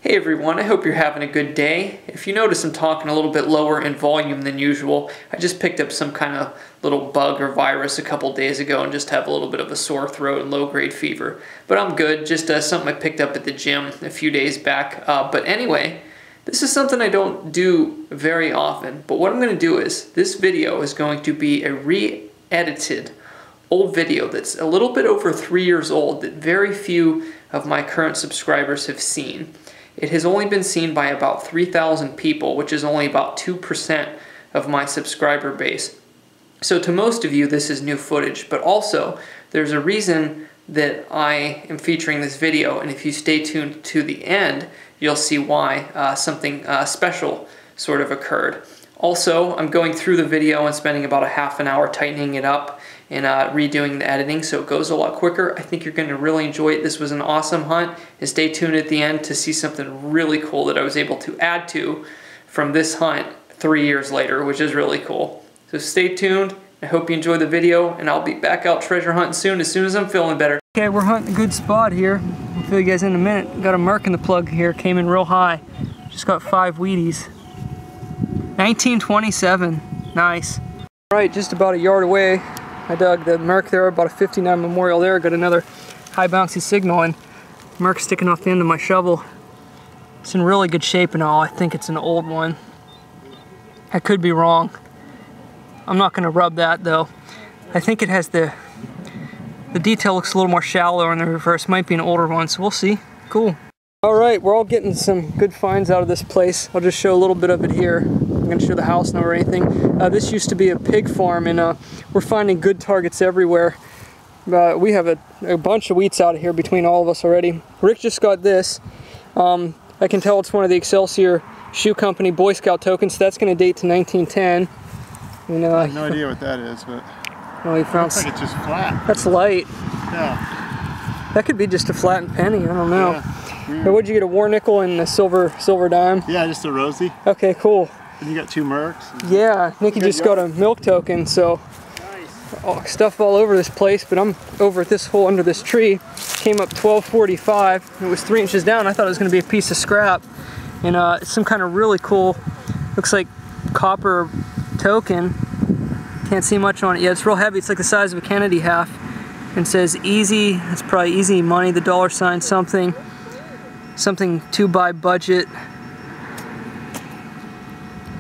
Hey everyone, I hope you're having a good day. If you notice I'm talking a little bit lower in volume than usual, I just picked up some kind of little bug or virus a couple days ago and just have a little bit of a sore throat and low-grade fever. But I'm good, just something I picked up at the gym a few days back. But anyway, this is something I don't do very often. But what I'm going to do is, this video is going to be a re-edited old video that's a little bit over 3 years old that very few of my current subscribers have seen. It has only been seen by about 3,000 people, which is only about 2% of my subscriber base. So to most of you, this is new footage, but also there's a reason that I am featuring this video, and if you stay tuned to the end, you'll see why something special sort of occurred. Also, I'm going through the video and spending about a half an hour tightening it up and redoing the editing so it goes a lot quicker. I think you're going to really enjoy it. This was an awesome hunt, and stay tuned at the end to see something really cool that I was able to add to from this hunt 3 years later, which is really cool. So stay tuned. I hope you enjoy the video, and I'll be back out treasure hunting soon as I'm feeling better. Okay, we're hunting a good spot here. I'll fill you guys in a minute. Got a mark in the plug here, came in real high. Just got 5 Wheaties. 1927, nice. All right, just about a yard away, I dug the mark there, about a 59 Memorial there, got another high bouncy signal, and mark sticking off the end of my shovel. It's in really good shape and all. I think it's an old one. I could be wrong. I'm not gonna rub that though. I think it has the detail looks a little more shallow in the reverse. Might be an older one, so we'll see. Cool. All right, we're all getting some good finds out of this place. I'll just show a little bit of it here. I'm going to show the house now or anything. This used to be a pig farm, and we're finding good targets everywhere. We have a bunch of wheats out of here between all of us already. Rick just got this. I can tell it's one of the Excelsior Shoe Company Boy Scout tokens, so that's going to date to 1910. And, I have no idea what that is, but he found, it looks like it's just flat. That's light. Yeah. That could be just a flattened penny, I don't know. Yeah. Now, what'd you get, a war nickel and a silver dime? Yeah, just a rosy. Okay, cool. And you got 2 mercs? Yeah, Nikki just got a milk token, so nice. Stuff all over this place, but I'm over at this hole under this tree. Came up 1245, it was 3 inches down. I thought it was going to be a piece of scrap. And it's some kind of really cool, looks like copper token. Can't see much on it yet. It's real heavy, it's like the size of a Kennedy half. And says easy, it's probably easy money, the dollar sign something. Something to buy budget.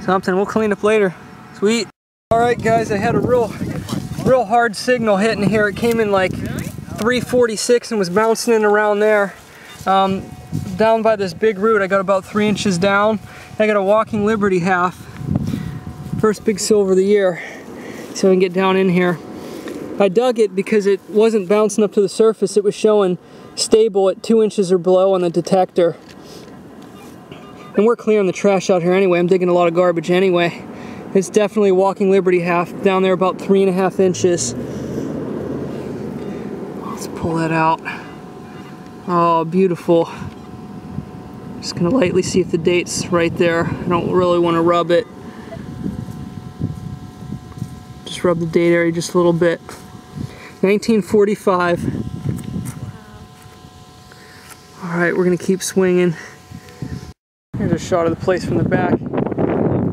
Something we'll clean up later. Sweet. Alright guys, I had a real hard signal hitting here. It came in like 346 and was bouncing in around there. Down by this big root, I got about 3 inches down. I got a Walking Liberty half. First big silver of the year. So I can get down in here. I dug it because it wasn't bouncing up to the surface. It was showing stable at 2 inches or below on the detector. And we're clearing the trash out here anyway. I'm digging a lot of garbage anyway. It's definitely a Walking Liberty half, down there about 3.5 inches. Let's pull that out. Oh, beautiful. Just gonna lightly see if the date's right there. I don't really want to rub it. Just rub the date area just a little bit. 1945. Alright, we're going to keep swinging. Here's a shot of the place from the back.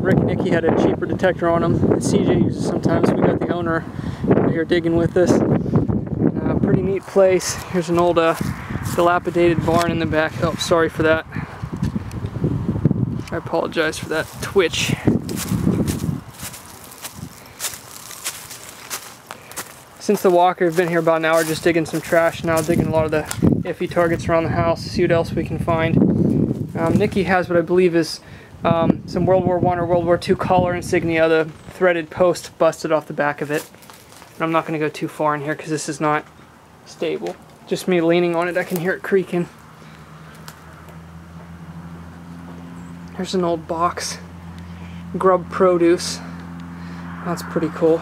Rick and Nikki had a cheaper detector on them that CJ uses sometimes. We got the owner out here digging with us. Pretty neat place. Here's an old dilapidated barn in the back. Oh, sorry for that. I apologize for that twitch. Since the walker, I've been here about an hour just digging some trash, now digging a lot of the iffy targets around the house to see what else we can find. Nikki has what I believe is some World War I or World War II collar insignia, the threaded post busted off the back of it. And I'm not going to go too far in here because this is not stable. Just me leaning on it, I can hear it creaking. Here's an old box. Grub produce. That's pretty cool.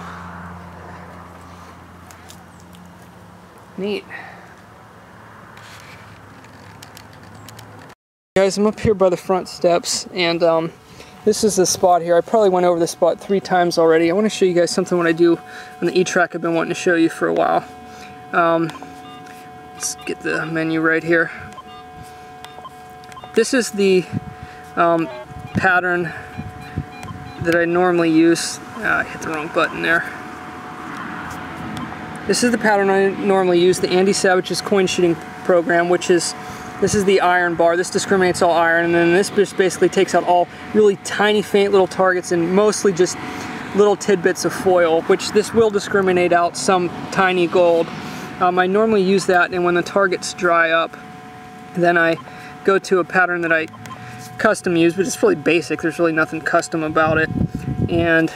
Neat. Guys, I'm up here by the front steps, and this is the spot here. I probably went over this spot 3 times already. I want to show you guys something when I do on the E-Track I've been wanting to show you for a while. Let's get the menu right here. this is the pattern that I normally use. I hit the wrong button there. This is the pattern I normally use, the Andy Savage's coin shooting program, which is, this is the iron bar. This discriminates all iron, and then this just basically takes out all really tiny, faint little targets and mostly just little tidbits of foil, which this will discriminate out some tiny gold. I normally use that, and when the targets dry up, then I go to a pattern that I custom use, but it's really basic. There's really nothing custom about it. And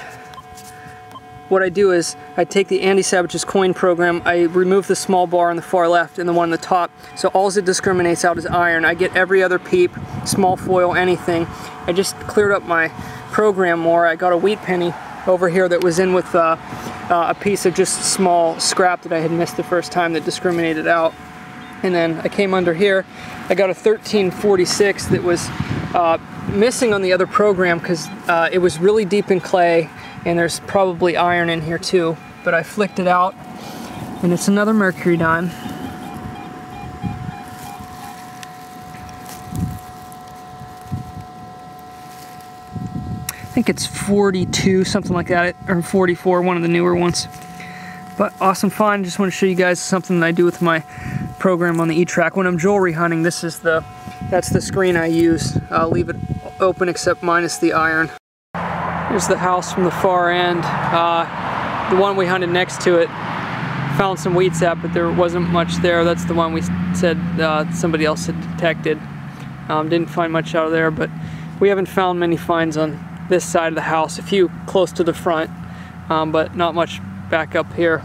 what I do is I take the Andy Savage's coin program, I remove the small bar on the far left and the one on the top, so all it discriminates out is iron. I get every other peep, small foil, anything. I just cleared up my program more. I got a wheat penny over here that was in with a piece of just small scrap that I had missed the first time that discriminated out. And then I came under here, I got a 1346 that was missing on the other program because it was really deep in clay, and there's probably iron in here too, but I flicked it out, and it's another mercury dime. I think it's 42, something like that, or 44, one of the newer ones. But awesome find. Just want to show you guys something that I do with my program on the E-Track. When I'm jewelry hunting, that's the screen I use. I'll leave it open except minus the iron. Here's the house from the far end. The one we hunted next to it, found some wheat sap, but there wasn't much there. That's the one we said somebody else had detected. Didn't find much out of there, but we haven't found many finds on this side of the house. A few close to the front, but not much back up here.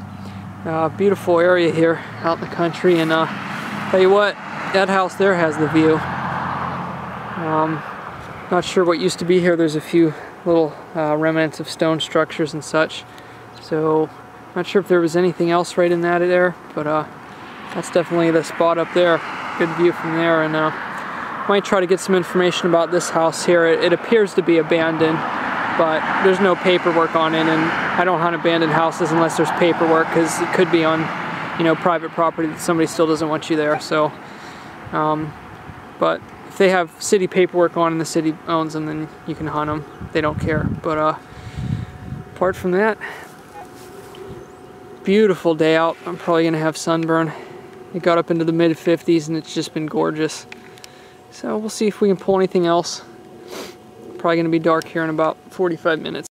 Beautiful area here out in the country, and tell you what, that house there has the view. Not sure what used to be here. There's a few little remnants of stone structures and such, so not sure if there was anything else right in that there, but that's definitely the spot up there. Good view from there. And might try to get some information about this house here. It appears to be abandoned, but there's no paperwork on it, and I don't hunt abandoned houses unless there's paperwork, because it could be on, you know, private property that somebody still doesn't want you there. So but if they have city paperwork on and the city owns them, then you can hunt them. They don't care. But apart from that, beautiful day out. I'm probably gonna have sunburn. It got up into the mid 50s, and it's just been gorgeous. So we'll see if we can pull anything else. Probably gonna be dark here in about 45 minutes.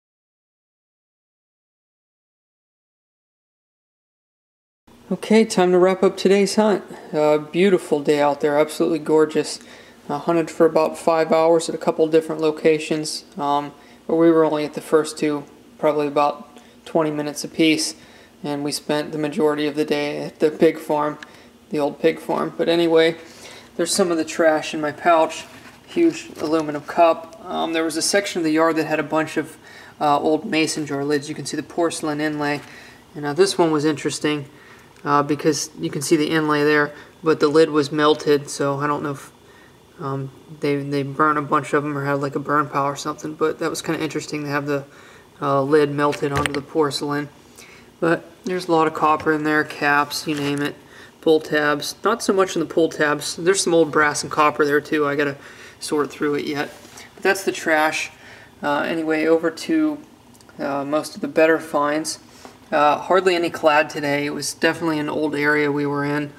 Okay, time to wrap up today's hunt. Beautiful day out there, absolutely gorgeous. Hunted for about 5 hours at a couple different locations, but we were only at the first two, probably about 20 minutes apiece, and we spent the majority of the day at the pig farm, the old pig farm. But anyway, there's some of the trash in my pouch, huge aluminum cup. There was a section of the yard that had a bunch of old mason jar lids. You can see the porcelain inlay, and this one was interesting because you can see the inlay there, but the lid was melted, so I don't know if they burned a bunch of them or had like a burn pile or something, but that was kind of interesting to have the lid melted onto the porcelain. But there's a lot of copper in there, caps, you name it, pull tabs. Not so much in the pull tabs. There's some old brass and copper there too. I gotta sort through it yet. But that's the trash. Anyway, over to most of the better finds. Hardly any clad today. It was definitely an old area we were in.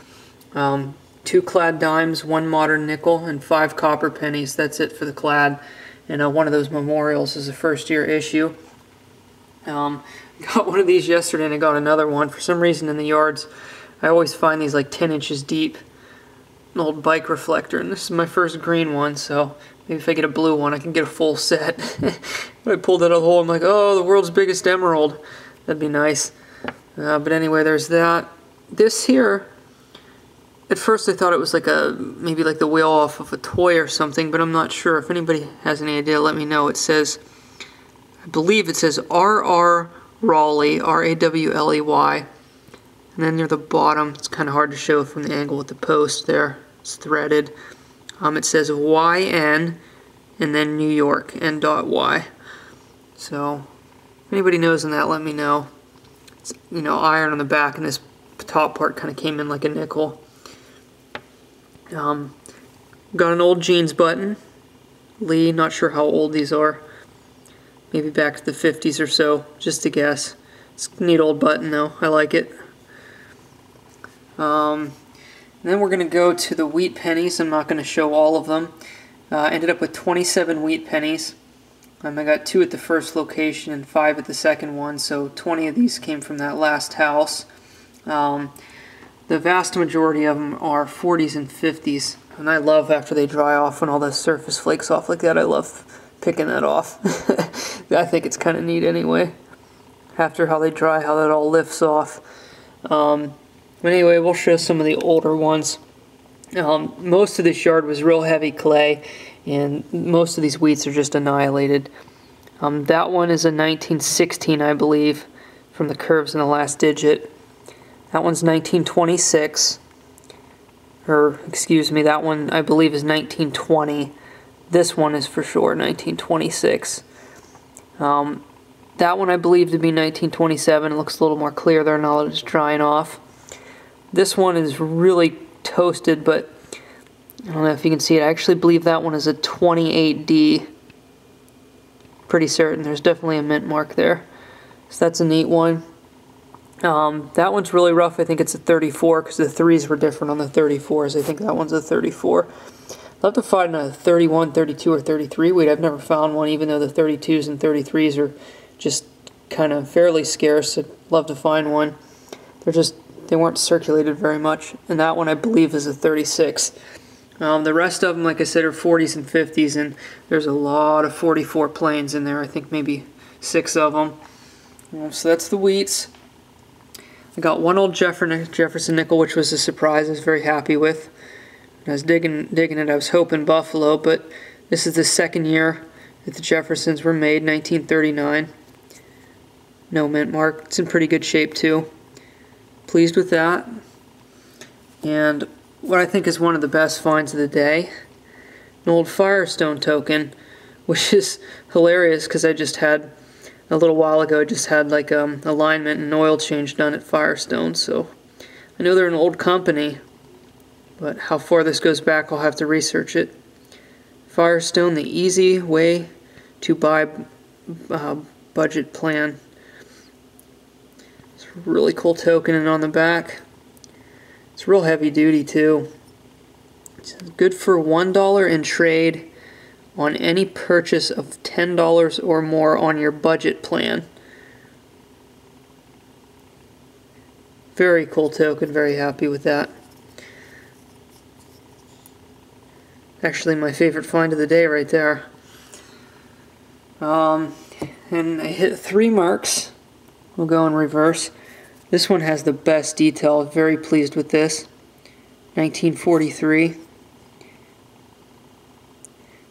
2 clad dimes, 1 modern nickel, and 5 copper pennies. That's it for the clad. And one of those memorials is a first-year issue. Got one of these yesterday, and I got another one. For some reason in the yards, I always find these like 10 inches deep. An old bike reflector, and this is my first green one, so maybe if I get a blue one, I can get a full set. When I pulled out of the hole, I'm like, oh, the world's biggest emerald. That'd be nice. But anyway, there's that. This here, at first I thought it was like maybe like the wheel off of a toy or something, but I'm not sure. If anybody has any idea, let me know. It says, I believe it says R.R. Raleigh, R-A-W-L-E-Y. And then near the bottom, it's kind of hard to show from the angle with the post there. It's threaded. It says Y-N and then New York, N.Y. So, if anybody knows on that, let me know. It's, you know, iron on the back, and this top part kind of came in like a nickel. Got an old jeans button. Lee, not sure how old these are. Maybe back to the 50s or so, just a guess. It's a neat old button though, I like it. Then we're going to go to the wheat pennies. I'm not going to show all of them. Ended up with 27 wheat pennies. I got 2 at the first location and 5 at the second one, so 20 of these came from that last house. The vast majority of them are 40s and 50s, and I love after they dry off when all the surface flakes off like that. I love picking that off. I think it's kind of neat anyway. After how they dry, how that all lifts off. But anyway, we'll show some of the older ones. Most of this yard was real heavy clay, and most of these wheats are just annihilated. That one is a 1916, I believe, from the curves in the last digit. That one's 1926. Or, excuse me, that one I believe is 1920. This one is for sure 1926. That one I believe to be 1927. It looks a little more clear there now that it's drying off. This one is really toasted, but I don't know if you can see it. I actually believe that one is a 28D. Pretty certain. There's definitely a mint mark there. So that's a neat one. That one's really rough. I think it's a 34 because the 3s were different on the 34s. I think that one's a 34. I'd love to find a 31, 32, or 33 wheat. I've never found one, even though the 32s and 33s are just kind of fairly scarce. I'd love to find one. They weren't circulated very much. And that one I believe is a 36. The rest of them, like I said, are 40s and 50s, and there's a lot of 44 planes in there. I think maybe 6 of them. So that's the wheats. I got one old Jefferson nickel, which was a surprise. I was very happy with. When I was digging it, I was hoping Buffalo, but this is the second year that the Jeffersons were made, 1939. No mint mark. It's in pretty good shape too. Pleased with that. And what I think is one of the best finds of the day, an old Firestone Token, which is hilarious because I just had, a little while ago, I just had like alignment and oil change done at Firestone, so I know they're an old company, but how far this goes back, I'll have to research it. Firestone, the easy way to buy budget plan. It's a really cool token, and on the back, it's real heavy duty too. It's good for $1 in trade on any purchase of $10 or more on your budget plan. Very cool token, very happy with that. Actually my favorite find of the day right there. And I hit 3 marks. We'll go in reverse. This one has the best detail. Very pleased with this. 1943.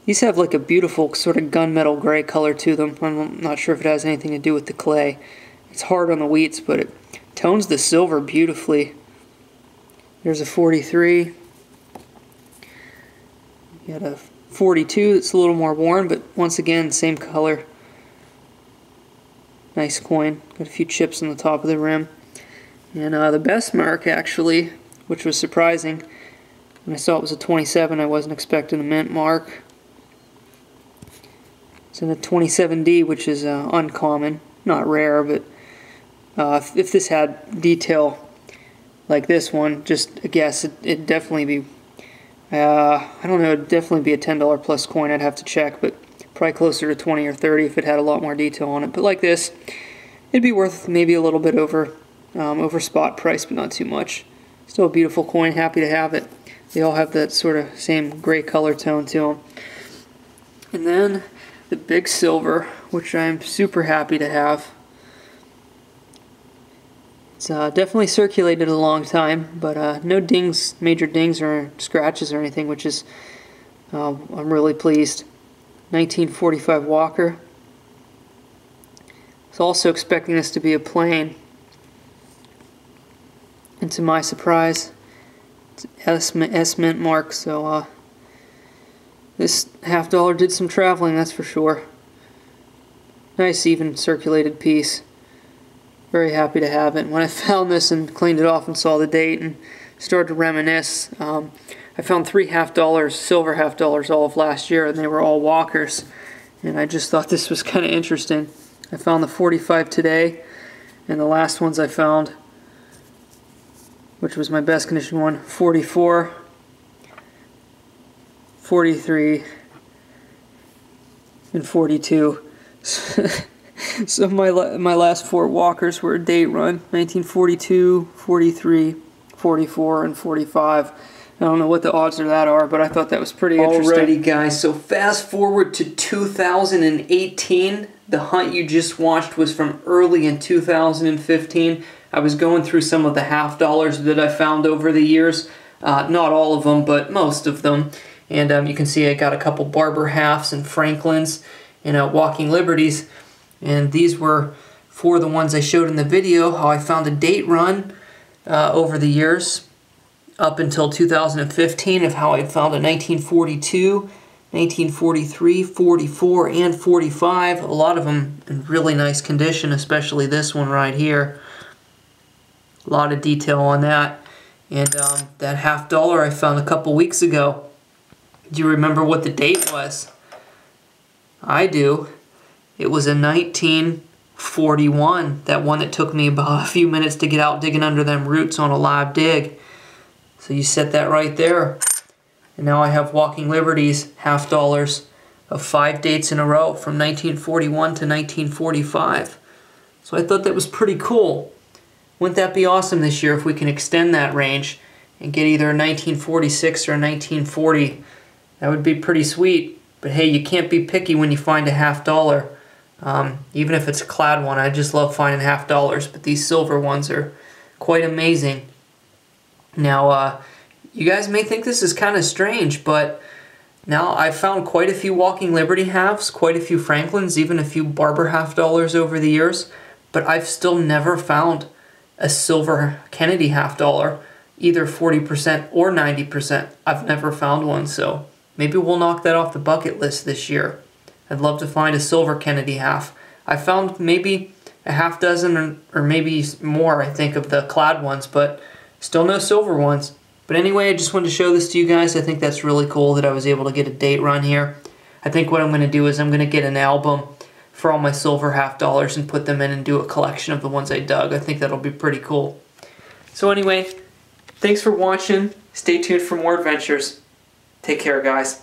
These have like a beautiful sort of gunmetal gray color to them. I'm not sure if it has anything to do with the clay. It's hard on the wheats, but it tones the silver beautifully. There's a 43. You got a 42 that's a little more worn, but once again, same color. Nice coin. Got a few chips on the top of the rim. And the best mark, actually, which was surprising, when I saw it was a 27, I wasn't expecting a mint mark. It's in a 27D, which is uncommon, not rare, but if this had detail like this one, just a guess, it'd definitely be, I don't know, it'd definitely be a $10 plus coin. I'd have to check, but probably closer to 20 or 30 if it had a lot more detail on it. But like this, it'd be worth maybe a little bit over spot price, but not too much. Still a beautiful coin, happy to have it. They all have that sort of same gray color tone to them. And then the big silver, which I'm super happy to have. It's definitely circulated a long time, but no dings, major dings or scratches or anything, which is, I'm really pleased. 1945 Walker. I was also expecting this to be a plain, and to my surprise, it's S mint mark, so this $50 did some traveling, that's for sure. Nice even circulated piece. Very happy to have it. When I found this and cleaned it off and saw the date and started to reminisce, I found 3 half dollars, silver half dollars all of last year, and they were all walkers. And I just thought this was kind of interesting. I found the 45 today, and the last ones I found, which was my best condition one, 44, 43, and 42. So my last 4 walkers were a date run, 1942, 43, 44, and 45. I don't know what the odds of that are, but I thought that was pretty interesting. Alrighty guys, so fast forward to 2018. The hunt you just watched was from early in 2015. I was going through some of the half dollars that I found over the years. Not all of them, but most of them. And you can see I got a couple Barber halves and Franklins and Walking Liberties. And these were 4 of the ones I showed in the video, how I found a date run over the years up until 2015 of how I found a 1942, 1943, 44, and 45. A lot of them in really nice condition, especially this one right here. A lot of detail on that. And that half dollar I found a couple weeks ago. Do you remember what the date was? I do. It was a 1941, that one that took me about a few minutes to get out digging under them roots on a live dig. So you set that right there. And now I have Walking Liberties, half dollars, of 5 dates in a row from 1941 to 1945. So I thought that was pretty cool. Wouldn't that be awesome this year if we can extend that range and get either a 1946 or a 1940? That would be pretty sweet. But hey, you can't be picky when you find a half dollar. Even if it's a clad one, I just love finding half dollars. But these silver ones are quite amazing. Now, you guys may think this is kind of strange, but now I've found quite a few Walking Liberty halves, quite a few Franklins, even a few Barber half dollars over the years. But I've still never found a silver Kennedy half dollar, either 40% or 90%. I've never found one, so maybe we'll knock that off the bucket list this year. I'd love to find a silver Kennedy half. I found maybe a half dozen or maybe more, I think, of the clad ones, but still no silver ones. But anyway, I just wanted to show this to you guys. I think that's really cool that I was able to get a date run here. I think what I'm going to do is I'm going to get an album for all my silver half dollars and put them in and do a collection of the ones I dug. I think that'll be pretty cool. So anyway, thanks for watching. Stay tuned for more adventures. Take care, guys.